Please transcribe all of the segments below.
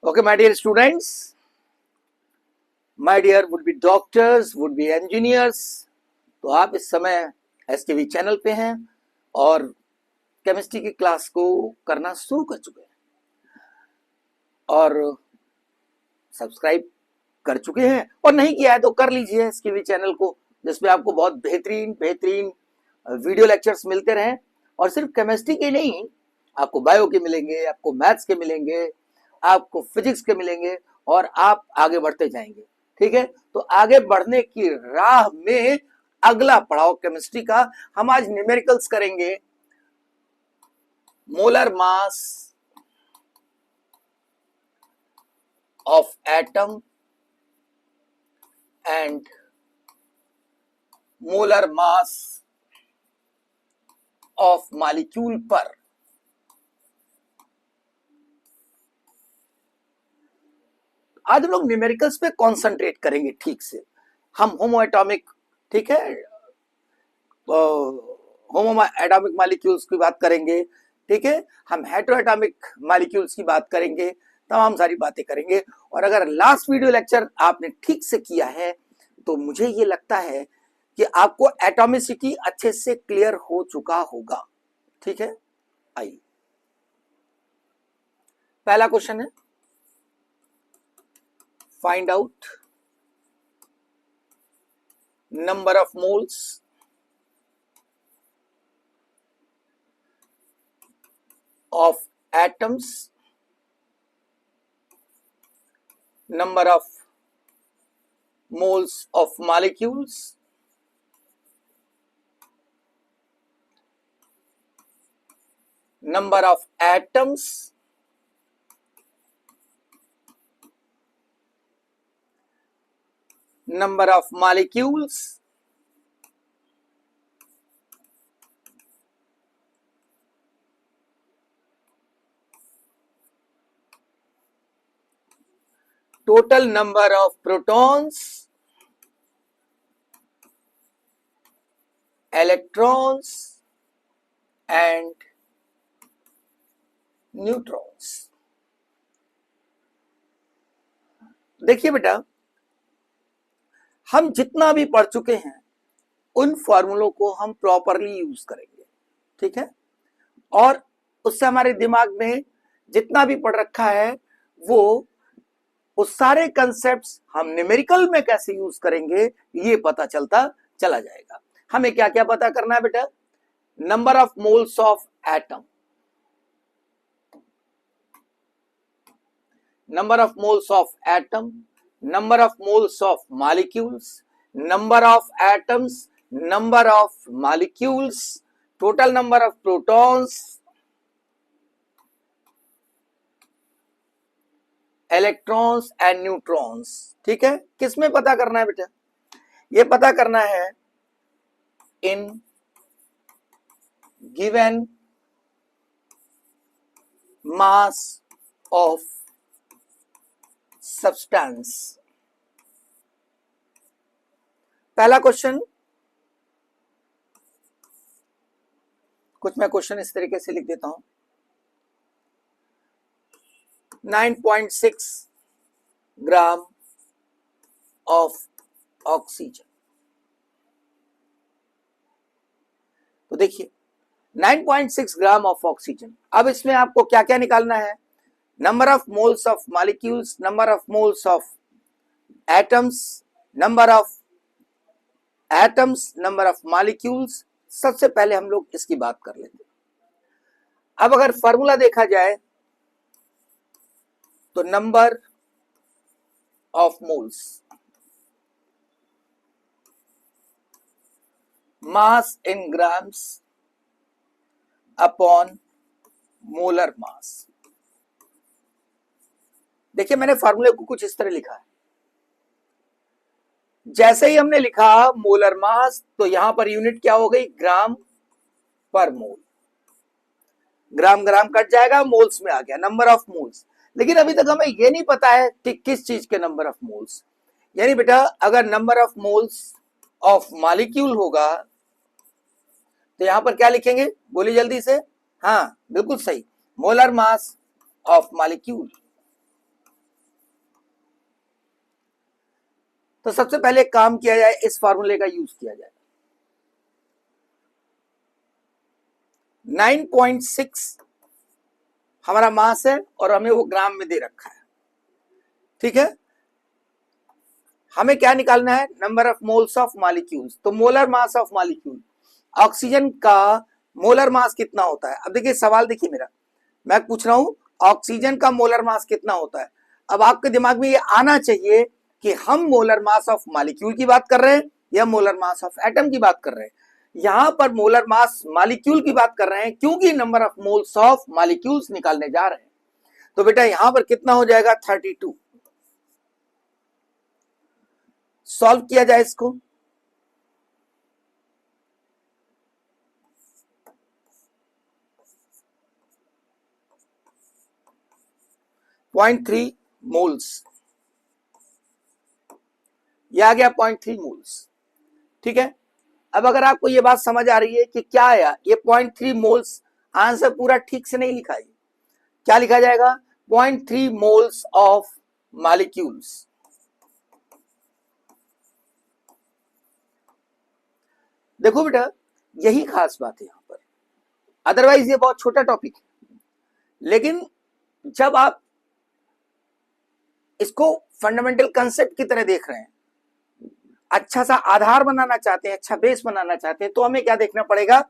Okay, my dear students, my dear would be doctors, would be engineers. तो आप इस समय एसकेवी चैनल पे हैं और केमिस्ट्री की क्लास को करना शुरू कर चुके हैं और सब्सक्राइब कर चुके हैं और नहीं किया है तो कर लीजिए एसकेवी चैनल को, जिसमें आपको बहुत बेहतरीन बेहतरीन वीडियो लेक्चर्स मिलते रहें। और सिर्फ केमिस्ट्री के नहीं, आपको बायो के मिलेंगे, आपको मैथ्स के मिलेंगे, आपको फिजिक्स के मिलेंगे और आप आगे बढ़ते जाएंगे। ठीक है, तो आगे बढ़ने की राह में अगला पड़ाव केमिस्ट्री का हम आज न्यूमेरिकल्स करेंगे। Molar mass of atom and molar mass of molecule पर आज लोग न्यूमेरिकल्स पे कॉन्सेंट्रेट करेंगे। ठीक से हम होमो एटॉमिक, ठीक है, होमो एटॉमिक मॉलिक्यूल्स की बात करेंगे। ठीक है, हम हेटेरो एटॉमिक मॉलिक्यूल्स की बात करेंगे, तमाम सारी बातें करेंगे। और अगर लास्ट वीडियो लेक्चर आपने ठीक से किया है तो मुझे ये लगता है कि आपको एटॉमिसिटी अच्छे से क्लियर हो चुका होगा। ठीक है, आइए पहला क्वेश्चन है, find out number of moles of atoms, number of moles of molecules, number of atoms, number of molecules, total number of protons, electrons and neutrons. देखिए बेटा, हम जितना भी पढ़ चुके हैं उन फॉर्मूलों को हम प्रॉपरली यूज करेंगे। ठीक है, और उससे हमारे दिमाग में जितना भी पढ़ रखा है वो सारे कंसेप्ट्स हम न्यूमेरिकल में कैसे यूज करेंगे ये पता चलता चला जाएगा। हमें क्या क्या पता करना है बेटा? Number of moles of atom, number of moles of atom, number of moles of molecules, number of atoms, number of molecules, total number of protons, electrons and neutrons। ठीक है, किसमें पता करना है बेटा? ये पता करना है in given mass of substance. पहला क्वेश्चन, कुछ मैं क्वेश्चन इस तरीके से लिख देता हूं, 9.6 ग्राम ऑफ ऑक्सीजन। तो देखिए 9.6 ग्राम ऑफ ऑक्सीजन। अब इसमें आपको क्या क्या निकालना है? number of moles of molecules, number of moles of atoms, number of atoms, number of molecules। सबसे पहले हम लोग इसकी बात कर लेते हैं। अब अगर फॉर्मूला देखा जाए तो number of moles, mass in grams upon molar mass. देखिए मैंने फार्मूले को कुछ इस तरह लिखा है, जैसे ही हमने लिखा मोलर मास तो यहां पर यूनिट क्या हो गई? ग्राम पर मोल। ग्राम ग्राम कट जाएगा, मोल्स में आ गया नंबर ऑफ मोल्स। लेकिन अभी तक हमें यह नहीं पता है कि किस चीज के नंबर ऑफ मोल्स। यानी बेटा अगर number of moles of molecule होगा तो यहां पर क्या लिखेंगे? बोलिए जल्दी से। हाँ बिल्कुल सही, मोलर मास ऑफ मॉलिक्यूल। तो सबसे पहले काम किया जाए, इस फॉर्मूले का यूज किया जाए। 9.6 हमारा मास है और हमें वो ग्राम में दे रखा है, ठीक है। हमें क्या निकालना है, number of moles of molecules. तो molar mass of molecule, oxygen का मोलर मास कितना होता है। अब देखिए सवाल, देखिए मेरा, मैं पूछ रहा हूं ऑक्सीजन का मोलर मास कितना होता है। अब आपके दिमाग में ये आना चाहिए कि हम मोलर मास ऑफ मॉलिक्यूल की बात कर रहे हैं या मोलर मास ऑफ एटम की बात कर रहे हैं। यहां पर मोलर मास मॉलिक्यूल की बात कर रहे हैं क्योंकि number of moles of molecules निकालने जा रहे हैं। तो बेटा यहां पर कितना हो जाएगा, 32। सॉल्व किया जाए इसको। 0.3 मोल्स, ये आ गया 0.3 मोल्स, ठीक है। अब अगर आपको ये बात समझ आ रही है कि क्या आया, ये 0.3 मोल्स, आंसर पूरा ठीक से नहीं लिखा है, क्या लिखा जाएगा, 0.3 मोल्स ऑफ मॉलिक्यूल्स। देखो बेटा यही खास बात है यहां पर, अदरवाइज ये बहुत छोटा टॉपिक है, लेकिन जब आप इसको फंडामेंटल कंसेप्ट की तरह देख रहे हैं, अच्छा सा आधार बनाना चाहते हैं, अच्छा बेस बनाना चाहते हैं, तो हमें क्या देखना पड़ेगा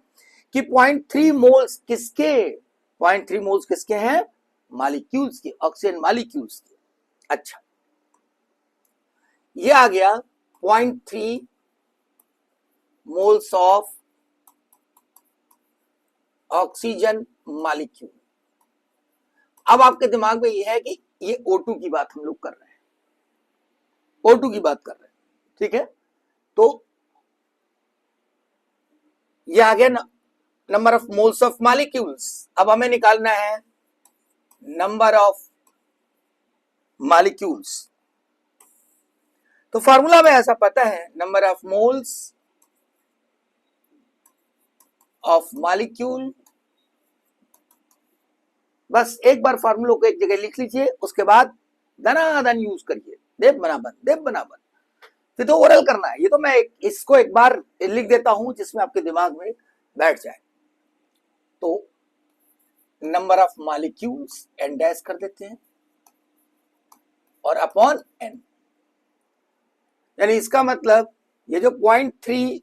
कि 0.3 मोल्स किसके, 0.3 मोल्स किसके हैं, मॉलिक्यूल्स के, ऑक्सीजन मॉलिक्यूल्स के। अच्छा ये आ गया 0.3 मोल्स ऑफ ऑक्सीजन मॉलिक्यूल। अब आपके दिमाग में यह है कि ये O2 की बात हम लोग कर रहे हैं, O2 की बात कर रहे हैं, ठीक है। तो ये आ गया number of moles of molecules. अब हमें निकालना है नंबर ऑफ मॉलिक्यूल्स। तो फार्मूला में ऐसा पता है, number of moles of molecule. बस एक बार फार्मूला को एक जगह लिख लीजिए, उसके बाद धनाधन यूज करिए, देव बनाबन देव बनाबन। फिर तो ओरल करना है, ये तो मैं इसको एक बार लिख देता हूं जिसमें आपके दिमाग में बैठ जाए। तो number of molecules N dash कर देते हैं और अपॉन एन, यानी इसका मतलब ये जो 0.3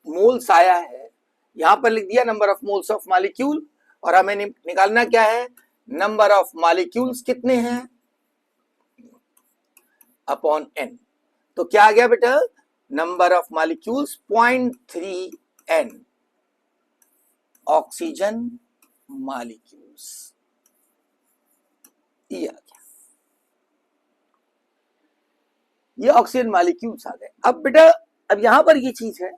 मोल्स आया है, यहां पर लिख दिया number of moles of molecule, और हमें निकालना क्या है, नंबर ऑफ मॉलिक्यूल्स कितने हैं अपॉन एन। तो क्या आ गया बेटा, number of molecules 0.3 N oxygen molecules, ये आ गया, ये ऑक्सीजन मॉलिक्यूल्स आ गए। अब बेटा अब यहां पर ये चीज है,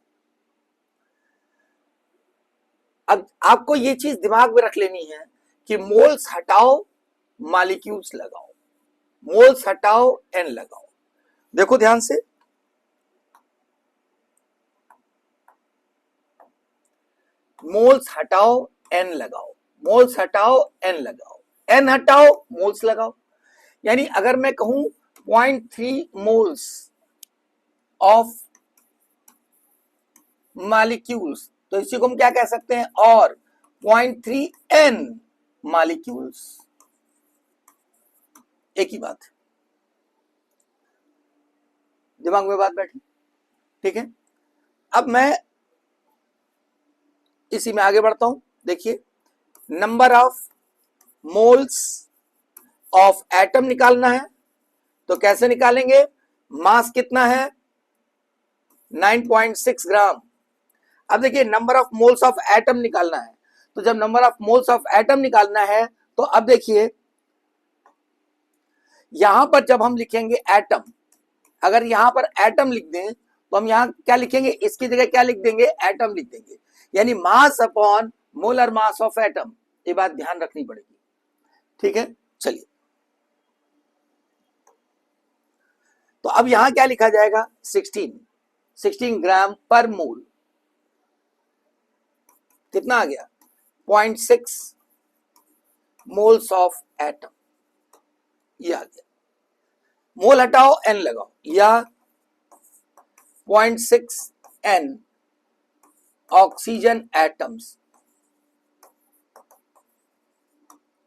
अब आपको ये चीज दिमाग में रख लेनी है कि मोल्स हटाओ मॉलिक्यूल्स लगाओ, मोल्स हटाओ एन लगाओ। देखो ध्यान से, मोल्स हटाओ एन लगाओ, मोल्स हटाओ एन लगाओ, एन हटाओ मोल्स लगाओ। यानी अगर मैं कहूं 0.3 मोल्स ऑफ मॉलिक्यूल्स, तो इसी को हम क्या कह सकते हैं, और 0.3 एन मॉलिक्यूल्स, एक ही बात, दिमाग में बात बैठी, ठीक है। अब मैं इसी में आगे बढ़ता हूं। देखिए number of moles of atom निकालना है, तो कैसे निकालेंगे, मास कितना है 9.6 ग्राम। अब देखिए number of moles of atom निकालना है, तो जब number of moles of atom निकालना है, तो अब देखिए यहां पर जब हम लिखेंगे एटम, अगर यहां पर एटम लिख दें तो हम यहां क्या लिखेंगे, इसकी जगह क्या लिख देंगे, एटम लिख देंगे, यानी mass upon molar mass of atom. ये बात ध्यान रखनी पड़ेगी, ठीक है। चलिए तो अब यहां क्या लिखा जाएगा, 16 ग्राम पर मोल, कितना आ गया 0.6 मोल्स ऑफ एटम, ये आ गया। मोल हटाओ एन लगाओ, या 0.6 n ऑक्सीजन एटम्स,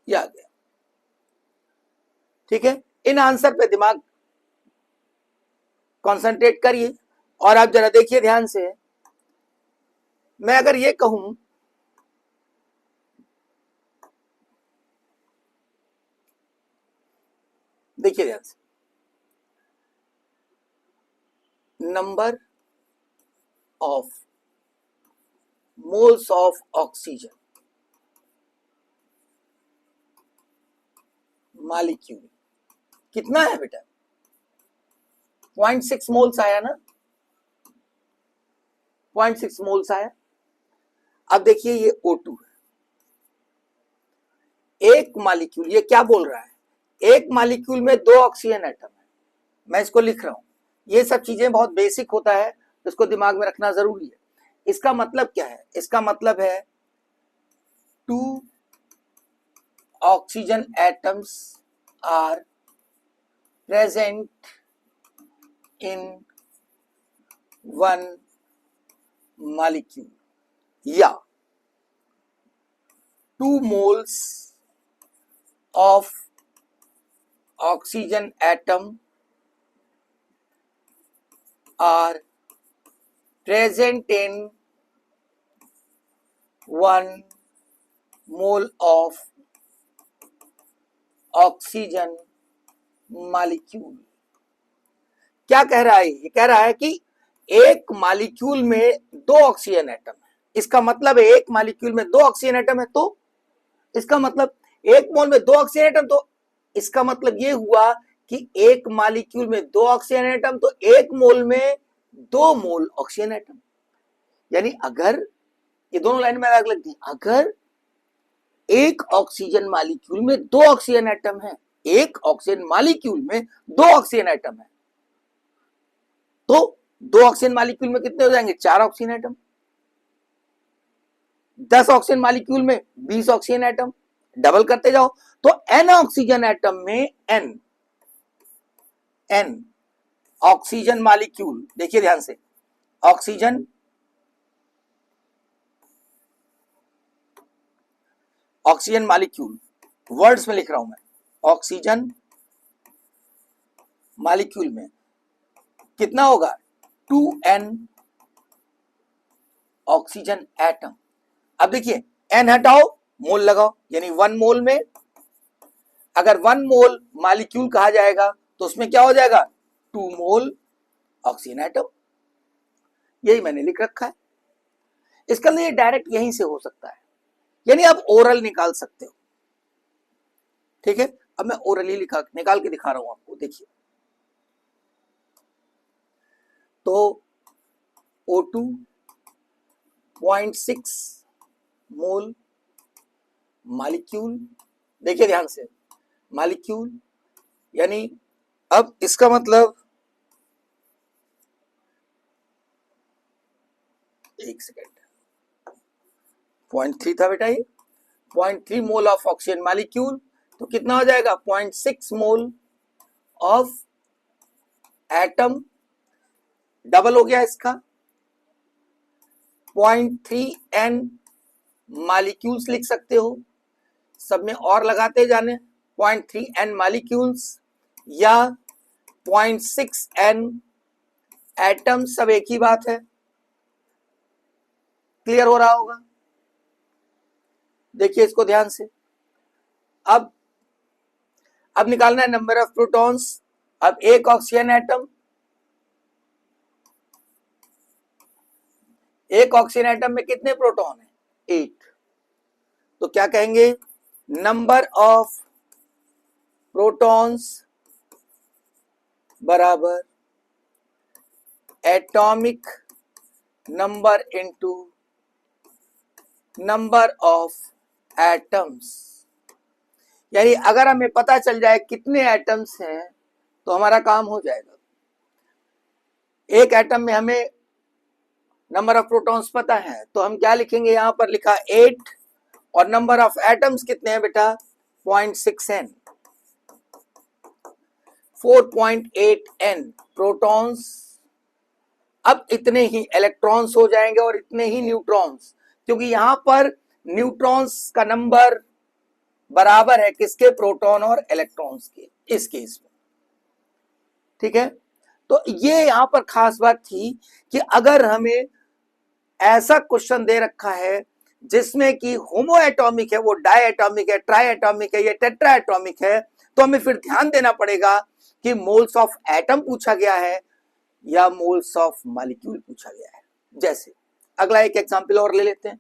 ये आ गया। ठीक है, इन आंसर पे दिमाग कंसंट्रेट करिए और आप जरा देखिए ध्यान से। मैं अगर ये कहूं देखिए ध्यान से, number of moles of oxygen molecule कितना है बेटा? 0.6 मोल्स आया ना, 0.6 मोल्स आया। अब देखिए ये O2 है, एक मॉलिक्यूल, ये क्या बोल रहा है? एक मॉलिक्यूल में 2 ऑक्सीजन एटम है। मैं इसको लिख रहा हूं, ये सब चीजें बहुत बेसिक होता है, इसको दिमाग में रखना जरूरी है। इसका मतलब क्या है? इसका मतलब है 2 oxygen atoms are present in 1 molecule, या 2 moles of oxygen atom are present in 1 mole of oxygen molecule। क्या कह रहा है? ये कह रहा है कि एक मॉलिक्यूल में 2 ऑक्सीजन एटम है। इसका मतलब है एक मॉलिक्यूल में 2 ऑक्सीजन एटम है, तो इसका मतलब एक मोल में 2 ऑक्सीजन एटम, तो इसका मतलब ये हुआ कि एक मॉलिक्यूल में 2 ऑक्सीजन एटम, तो एक मोल में 2 मोल ऑक्सीजन एटम। यानी अगर ये दोनों लाइन में अलग लगती, अगर एक ऑक्सीजन मॉलिक्यूल में 2 ऑक्सीजन एटम है, एक ऑक्सीजन मॉलिक्यूल में 2 ऑक्सीजन एटम है, तो 2 ऑक्सीजन मॉलिक्यूल में कितने हो जाएंगे? 4 ऑक्सीजन एटम। 10 ऑक्सीजन मॉलिक्यूल में 20 ऑक्सीजन एटम, डबल करते जाओ तो n ऑक्सीजन एटम में n ऑक्सीजन मॉलिक्यूल, देखिए ध्यान से, ऑक्सीजन मॉलिक्यूल, वर्ड्स में लिख रहा हूं मैं, ऑक्सीजन मॉलिक्यूल में कितना होगा? 2n oxygen atom. अब देखिए n हटाओ, मोल लगाओ, यानी 1 मोल में अगर 1 मोल मॉलिक्यूल कहा जाएगा तो उसमें क्या हो जाएगा? 2 मोल ऑक्सीजन एटम। यही मैंने लिख रखा है। इसका लिए डायरेक्ट यहीं से हो सकता है, यानी आप ओरल निकाल सकते हो। ठीक है, अब मैं ओरली निकाल के दिखा रहा हूं आपको। देखिए तो O2 0.6 मोल मॉलिक्यूल, देखिए ध्यान से, मॉलिक्यूल, यानी अब इसका मतलब, एक सेकेंड, 0.3 था बेटा, ये 0.3 मोल ऑफ ऑक्सीजन मॉलिक्यूल, तो कितना हो जाएगा? 0.6 मोल ऑफ एटम, डबल हो गया इसका, 0.3n मॉलिक्यूल्स लिख सकते हो, सब में और लगाते जाने, 0.3n मॉलिक्यूल्स या 0.6n एटम, सब एक ही बात है। क्लियर हो रहा होगा? देखिए इसको ध्यान से। अब निकालना है नंबर ऑफ प्रोटॉन्स। अब एक ऑक्सीजन एटम, एक ऑक्सीजन एटम में कितने प्रोटॉन है? 8। तो क्या कहेंगे? नंबर ऑफ प्रोटॉन्स बराबर atomic number into number of atoms. यानी अगर हमें पता चल जाए कितने एटम्स हैं तो हमारा काम हो जाएगा। एक एटम में हमें नंबर ऑफ प्रोटॉन्स पता है, तो हम क्या लिखेंगे? यहां पर लिखा 8 और नंबर ऑफ एटम्स कितने हैं बेटा? 0.6n। 4.8n प्रोटॉन्स अब इतने ही इलेक्ट्रॉन्स हो जाएंगे और इतने ही न्यूट्रॉन्स, क्योंकि यहां पर न्यूट्रॉन्स का नंबर बराबर है किसके, प्रोटॉन और इलेक्ट्रॉन्स के, इस केस में। ठीक है, तो ये यहां पर खास बात थी कि अगर हमें ऐसा क्वेश्चन दे रखा है जिसमें कि होमो एटॉमिक है, वो डाई एटॉमिक है, ट्राई एटॉमिक है, या टेट्रा एटॉमिक है, तो हमें फिर ध्यान देना पड़ेगा कि मोल्स ऑफ एटम पूछा गया है या मोल्स ऑफ मॉलिक्यूल पूछा गया है। जैसे अगला एक एग्जांपल और ले लेते हैं।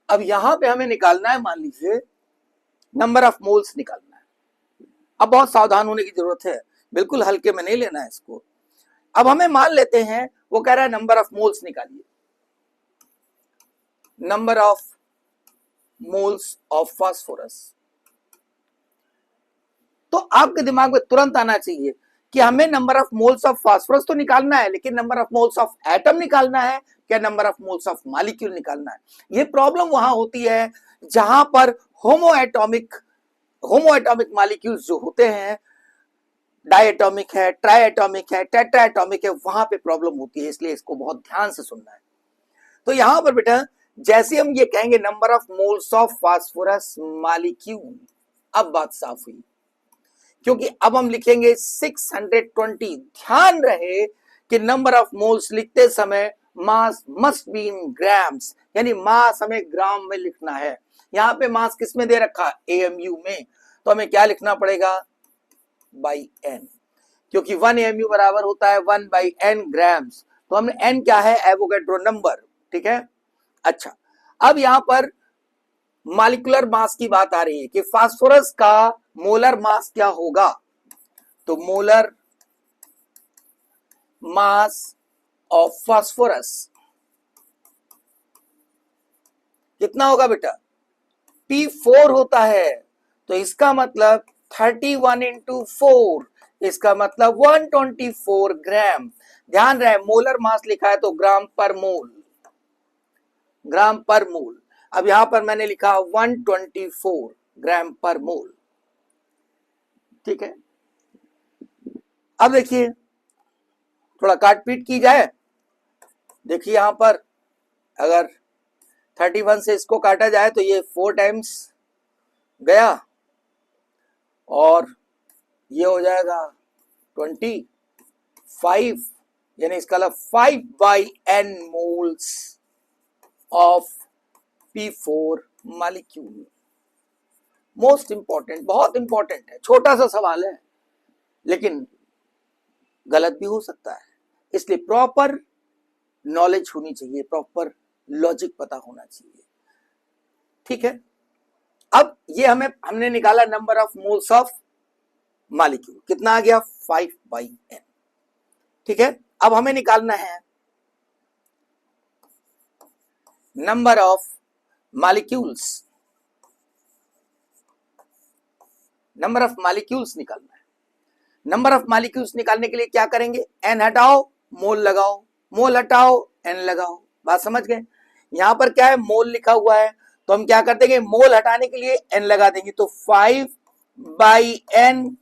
अब यहां पे हमें निकालना है, मान लीजिए नंबर ऑफ मोल्स निकालना है। अब बहुत सावधान होने की जरूरत है, बिल्कुल हल्के में नहीं लेना है इसको। अब हमें मान लेते हैं वो कह रहा है नंबर ऑफ मोल्स निकालिए, number of moles of phosphorus. तो आपके दिमाग में तुरंत आना चाहिए कि हमें number of moles of phosphorus तो निकालना है, लेकिन number of moles of atom निकालना है क्या number of moles of molecule निकालना है। ये प्रॉब्लम वहां होती है जहां पर होमो एटॉमिक मॉलिक्यूल्स जो होते हैं, डायटोमिक है, ट्राइएटॉमिक है, टेट्राएटॉमिक है, वहां पे प्रॉब्लम होती है। इसलिए इसको बहुत ध्यान से सुनना है। तो यहां पर बेटा जैसे हम ये कहेंगे number of moles of phosphorus molecule, अब बात साफ हुई, क्योंकि अब हम लिखेंगे 620। ध्यान रहे कि नंबर ऑफ मोल्स लिखते समय मास मस्ट बी इन ग्राम्स, यानी मास हमें ग्राम में लिखना है। यहां पे मास किस में दे रखा, एएमयू में, तो हमें क्या लिखना पड़ेगा, बाई एन, क्योंकि 1 एएमयू बराबर होता है 1 बाई एन ग्राम्स। तो हमने एन क्या है, एवोगैड्रो नंबर। ठीक है, अच्छा अब यहां पर मॉलिक्यूलर मास की बात आ रही है कि फास्फोरस का मोलर मास क्या होगा। तो मोलर मास ऑफ फास्फोरस कितना होगा बेटा, P4 होता है। तो इसका मतलब 31 इंटू 4, इसका मतलब 124 ग्राम। ध्यान रहे मोलर मास लिखा है तो ग्राम पर मोल, ग्राम पर मोल। अब यहां पर मैंने लिखा 124 ग्राम पर मोल। ठीक है, अब देखिए थोड़ा काट पीट की जाए। देखिए यहां पर अगर 31 से इसको काटा जाए तो ये 4 टाइम्स गया और ये हो जाएगा 25, यानी इसका मतलब 5 by N moles of P4 molecule. Most important, बहुत इंपॉर्टेंट है, छोटा सा सवाल है लेकिन गलत भी हो सकता है, इसलिए प्रॉपर नॉलेज होनी चाहिए, प्रॉपर लॉजिक पता होना चाहिए। ठीक है, अब ये हमने निकाला number of moles of molecule, कितना आ गया 5 बाई एन। ठीक है, अब हमें निकालना है number of molecules, number of molecules निकालना है। नंबर ऑफ मॉलिक्यूल्स निकालने के लिए क्या करेंगे, एन हटाओ मोल लगाओ, मोल हटाओ एन लगाओ। बात समझ गए, यहां पर क्या है, मोल लिखा हुआ है तो हम क्या कर देंगे, मोल हटाने के लिए एन लगा देंगे। तो 5 बाई एन,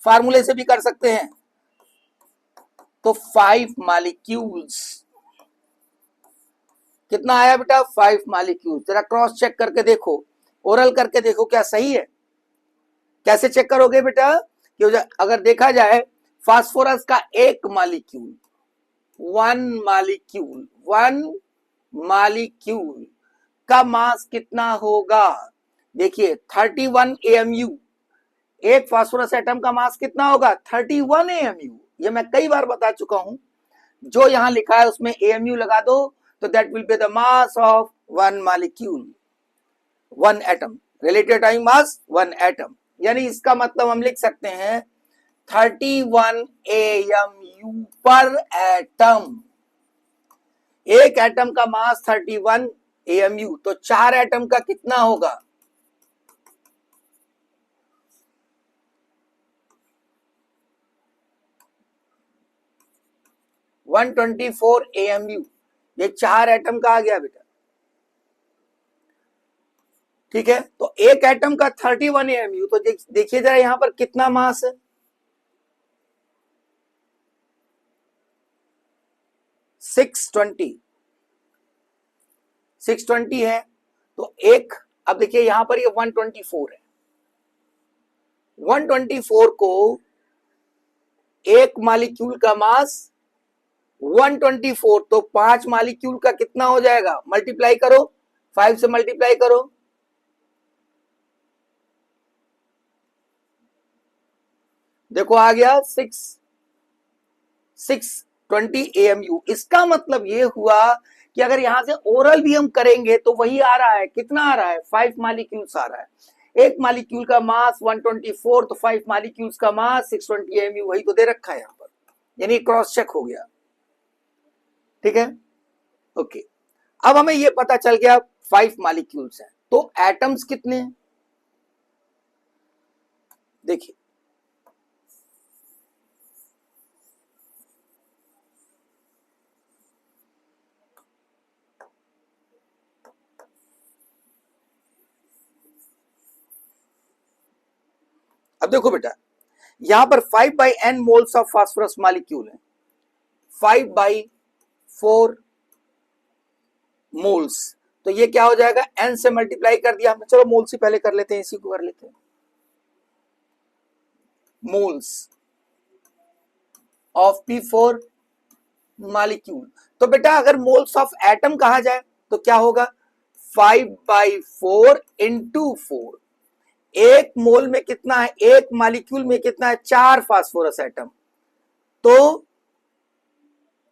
फार्मूले से भी कर सकते हैं, तो 5 मॉलिक्यूल्स कितना आया बेटा, 5 मॉलिक्यूल्स। जरा क्रॉस चेक करके देखो, ओरल करके देखो क्या सही है। कैसे चेक करोगे बेटा, कि अगर देखा जाए फास्फोरस का एक मॉलिक्यूल, वन मॉलिक्यूल का मास कितना होगा। देखिए 31 एएमयू, एक फास्फोरस एटम का मास कितना होगा, 31 एएमयू। ये मैं कई बार बता चुका हूं, जो यहां लिखा है उसमें एएमयू लगा दो तो that will be the mass of one molecule, one atom, relative atomic mass one atom. यानी इसका मतलब हम लिख सकते हैं 31 AMU पर एटम। एक एटम का मास 31 AMU, तो 4 एटम का कितना होगा? 124 AMU। ये 4 एटम का आ गया बेटा, ठीक है। तो एक एटम का 31 AMU, तो देखिए जरा यहां पर कितना मास है, 620 है। तो एक, अब देखिए यहां पर ये 124 है, 124 को एक मालिक्यूल का मास 124, तो 5 मालिक्यूल का कितना हो जाएगा? मल्टीप्लाई करो, 5 से मल्टीप्लाई करो, देखो आ गया 620 AMU। इसका मतलब ये हुआ कि अगर यहां से ओरल भी हम करेंगे तो वही आ रहा है, कितना आ रहा है? 5 मालिक्यूल्स आ रहा है। एक मालिक्यूल का मास 124, तो 5 मालिक्यूल्स का मास 620 AMU, वही तो दे रखा है यहां पर, यानी क्रॉस चेक हो गया, ठीक है। ओके, अब हमें ये पता चल गया 5 मालिक्यूल्स हैं, तो एटम्स कितने हैं? देखिए अब देखो बेटा, यहां पर 5/n moles of phosphorus molecule है, 5/4 मोल्स, तो ये क्या हो जाएगा? n से मल्टीप्लाई कर दिया हमने, चलो मोल्स से पहले कर लेते हैं, इसी को कर लेते हैं, मोल्स ऑफ P4 मॉलिक्यूल। तो बेटा अगर मोल्स ऑफ एटम कहा जाए तो क्या होगा? 5/4 इंटू 4। एक मोल में कितना है? एक मॉलिक्यूल में कितना है? 4 फास्फोरस एटम, तो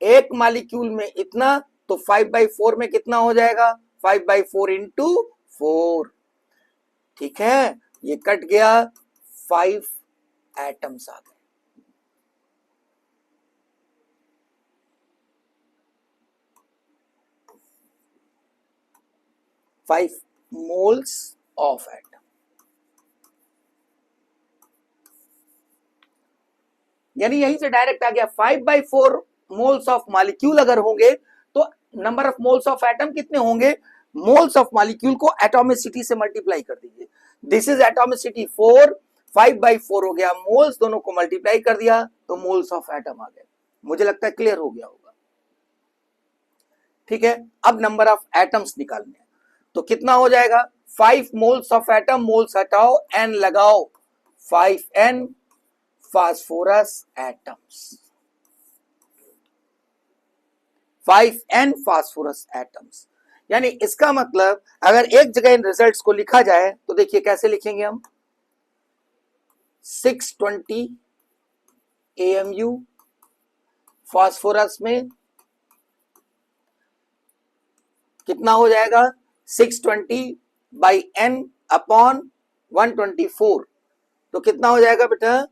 एक मॉलिक्यूल में इतना, तो 5/4 में कितना हो जाएगा? 5/4 इंटू 4, ठीक है। ये कट गया, 5 एटम्स आ गए। फाइव मोल्स ऑफ एटम, यानी यहीं से डायरेक्ट आ गया 5/4 मोल्स ऑफ मॉलिक्यूल अगर होंगे तो number of moles of atom कितने होंगे? मोल्स ऑफ मॉलिक्यूल को एटॉमिसिटी से मल्टीप्लाई कर दीजिए, दिस इज एटॉमिसिटी 4, 5/4 हो गया, मोल्स दोनों को मल्टीप्लाई कर दिया तो मोल्स ऑफ एटम आ गए। मुझे लगता है क्लियर हो गया होगा, ठीक है। अब नंबर ऑफ एटम्स निकालने हैं, तो कितना हो जाएगा? 5 मोल्स ऑफ एटम, मोल्स हटाओ, n लगाओ, 5n phosphorus atoms, 5n phosphorus atoms. यानी इसका मतलब अगर एक जगह इन रिजल्ट्स को लिखा जाए तो देखिए कैसे लिखेंगे हम, 620 AMU फास्फोरस में कितना हो जाएगा? 620/n अपॉन 124, तो कितना हो जाएगा बेटा?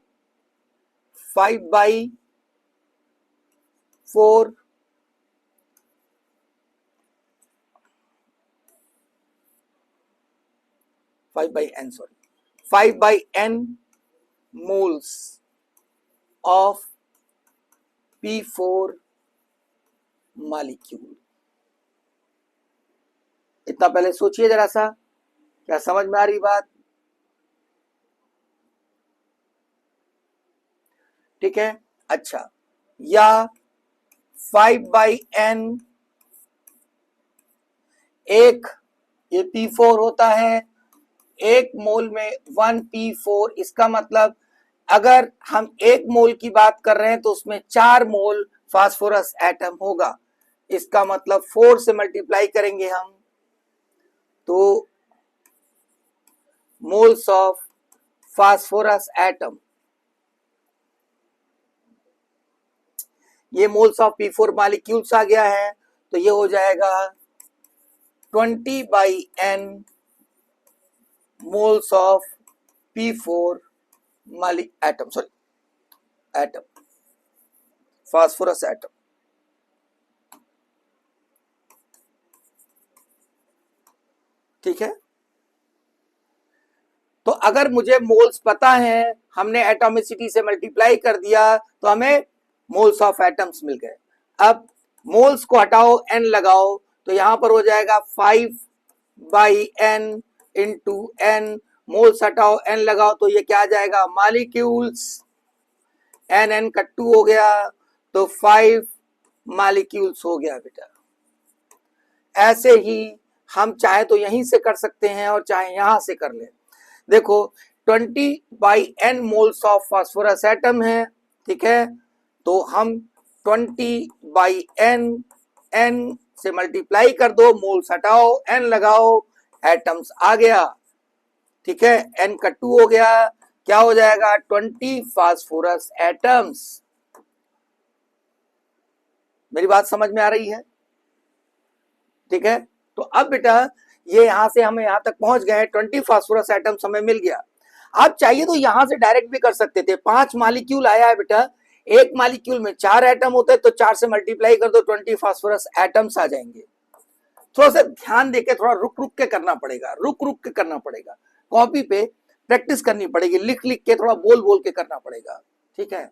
5/4 5/n moles of P4 molecule। इतना पहले सोचिए जरा सा, क्या समझ में आ रही बात? ठीक है, अच्छा, या 5/n, एक ये P4 होता है, एक मोल में 1P4, इसका मतलब अगर हम एक मोल की बात कर रहे हैं तो उसमें 4 मोल फास्फोरस एटम होगा, इसका मतलब 4 से मल्टीप्लाई करेंगे हम तो मोल्स ऑफ फास्फोरस एटम, ये मोल्स ऑफ P4 मॉलिक्यूल्स आ गया है, तो ये हो जाएगा 20/n मोल्स ऑफ P4 मालिक atom, sorry atom, phosphorus atom. ठीक है, तो अगर मुझे मोल्स पता है, हमने एटॉमिसिटी से मल्टीप्लाई कर दिया तो हमें मोल्स ऑफ एटम्स मिल गए। अब मोल्स को हटाओ, एन लगाओ, तो यहां पर हो जाएगा 5/n इंटू एन। मोल्स हटाओ, एन लगाओ, तो ये क्या आ जाएगा, मालिक्यूल्स। एन एन का 2 हो गया, तो 5 मालिक्यूल्स हो गया बेटा। ऐसे ही हम चाहे तो यहीं से कर सकते हैं और चाहे यहां से कर ले। देखो 20/n moles of phosphorus atom है, ठीक है, तो हम 20/n, n से मल्टीप्लाई कर दो, मोल्स हटाओ, n लगाओ, एटम्स आ गया। ठीक है, n का 2 हो गया, क्या हो जाएगा, 20 फास्फोरस एटम्स। मेरी बात समझ में आ रही है? ठीक है, तो अब बेटा ये यहां से हमें यहां तक पहुंच गए, 20 फास्फोरस एटम्स हमें मिल गया। आप चाहिए तो यहां से डायरेक्ट भी कर सकते थे। 5 मालिक्यूल आया है बेटा, एक मालिक्यूल में 4 एटम होते हैं, तो 4 से मल्टीप्लाई कर दो, 20 फास्फोरस एटम्स आ जाएंगे। थोड़ा सा ध्यान देके, थोड़ा रुक रुक के करना पड़ेगा, रुक रुक के करना पड़ेगा, कॉपी पे प्रैक्टिस करनी पड़ेगी, लिख लिख के, थोड़ा बोल बोल के करना पड़ेगा। ठीक है,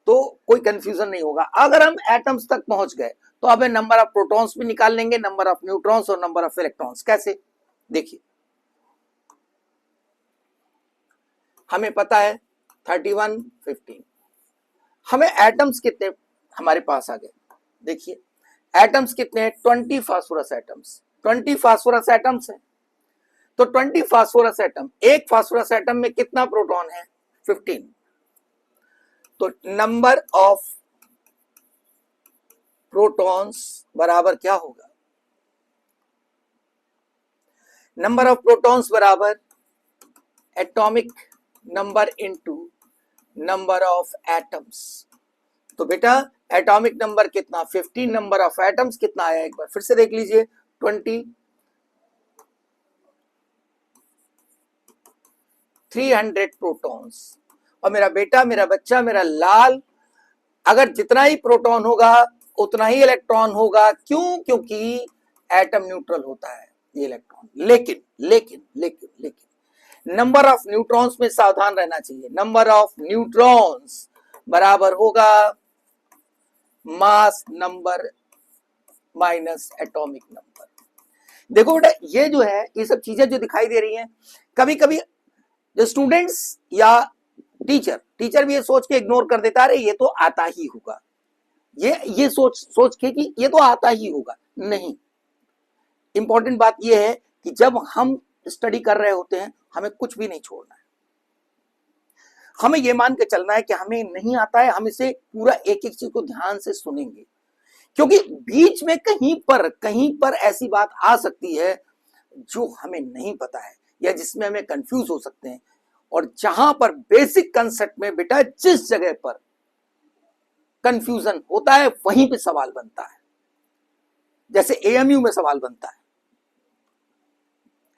तो कोई कंफ्यूजन नहीं होगा। अगर हम एटम्स तक पहुंच गए तो अब नंबर ऑफ प्रोटॉन्स भी निकाल लेंगे, नंबर ऑफ न्यूट्रॉन्स और नंबर ऑफ इलेक्ट्रॉन्स। कैसे, देखिए हमें पता है 31, 15। हमें एटम्स कितने हमारे पास आ गए, देखिए एटम्स कितने हैं, 20 फास्फोरस एटम्स। 20 फास्फोरस एटम्स है, तो 20 फास्फोरस एटम, एक फास्फोरस एटम में कितना प्रोटॉन है, 15। तो नंबर ऑफ प्रोटॉन्स बराबर क्या होगा, नंबर ऑफ प्रोटॉन्स बराबर atomic number into number of atoms. तो बेटा एटॉमिक नंबर कितना, 15, नंबर ऑफ एटम्स कितना आया, एक बार फिर से देख लीजिए, 20, 300 प्रोटॉन्स। और मेरा बेटा, मेरा बच्चा, मेरा लाल, अगर जितना ही प्रोटॉन होगा उतना ही इलेक्ट्रॉन होगा। क्यों, क्योंकि एटम न्यूट्रल होता है ये इलेक्ट्रॉन। लेकिन लेकिन लेकिन लेकिन नंबर ऑफ न्यूट्रॉन्स में सावधान रहना चाहिए। नंबर ऑफ न्यूट्रॉन्स बराबर होगा mass number minus atomic number. देखो बेटा, ये जो है, ये सब चीजें जो दिखाई दे रही हैं, कभी कभी जो स्टूडेंट्स या टीचर भी ये सोच के इग्नोर कर देता है, ये तो आता ही होगा, ये सोच के कि ये तो आता ही होगा। नहीं, इंपॉर्टेंट बात ये है कि जब हम स्टडी कर रहे होते हैं, हमें कुछ भी नहीं छोड़ना है। हमें ये मान के चलना है कि हमें नहीं आता है, हम इसे पूरा एक एक चीज को ध्यान से सुनेंगे, क्योंकि बीच में कहीं पर ऐसी बात आ सकती है जो हमें नहीं पता है या जिसमें हमें कंफ्यूज हो सकते हैं। और जहां पर बेसिक कंसेप्ट में बेटा जिस जगह पर कंफ्यूजन होता है वहीं पे सवाल बनता है। जैसे एएमयू में सवाल बनता है,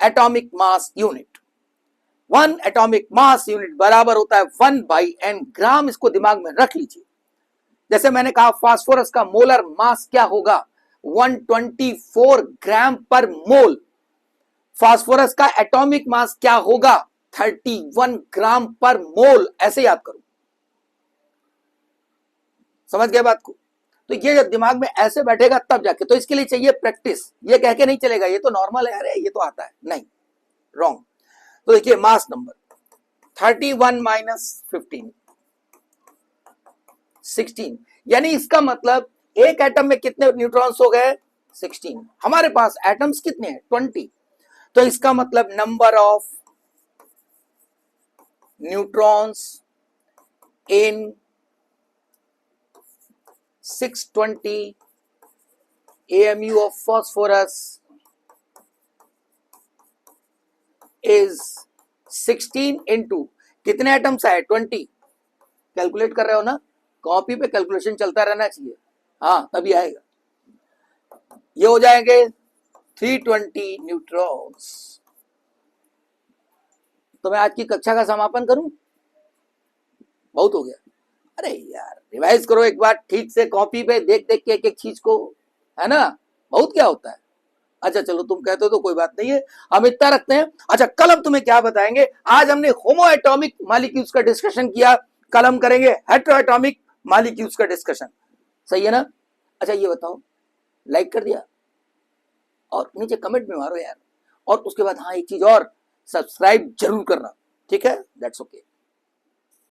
atomic mass unit, 1 atomic mass unit बराबर होता है 1/n ग्राम। इसको दिमाग में रख लीजिए। जैसे मैंने कहा फास्फोरस का मोलर मास क्या होगा, 124 ग्राम पर मोल। फास्फोरस का एटॉमिक मास क्या होगा, 31 ग्राम पर मोल। ऐसे याद करो, समझ गए बात को? तो ये जब दिमाग में ऐसे बैठेगा तब जाके, तो इसके लिए चाहिए प्रैक्टिस। ये कह के नहीं चलेगा ये तो नॉर्मल है, अरे ये तो आता है, नहीं, रॉन्ग। तो देखिए मास नंबर 31 माइनस 15, 16, यानी इसका मतलब एक एटम में कितने न्यूट्रॉन्स हो गए, 16। हमारे पास एटम्स कितने हैं, 20। तो इसका मतलब number of neutrons in 620 AMU of phosphorus is 16 into कितने एटम्स आए, 20। कैलकुलेट कर रहे हो ना, कॉपी पे कैलकुलेशन चलता रहना चाहिए, हाँ तभी आएगा। ये हो जाएंगे 320 न्यूट्रॉन्स। तो मैं आज की कक्षा का समापन करूं? बहुत हो गया। अरे यार रिवाइज करो एक बार ठीक से, कॉपी पे देख देख के एक एक चीज को, है ना? बहुत क्या होता है। अच्छा चलो तुम कहते हो तो कोई बात नहीं है, हम इतना रखते हैं। अच्छा कल हम तुम्हें क्या बताएंगे, आज हमने होमो एटॉमिक मॉलिक्यूल्स का डिस्कशन किया, कल हम करेंगे हेटेरो एटॉमिक मॉलिक्यूल्स का डिस्कशन। सही है ना? अच्छा ये बताओ, लाइक कर दिया और नीचे कमेंट में मारो यार, और उसके बाद हाँ एक चीज और, सब्सक्राइब जरूर करना, ठीक है? That's okay.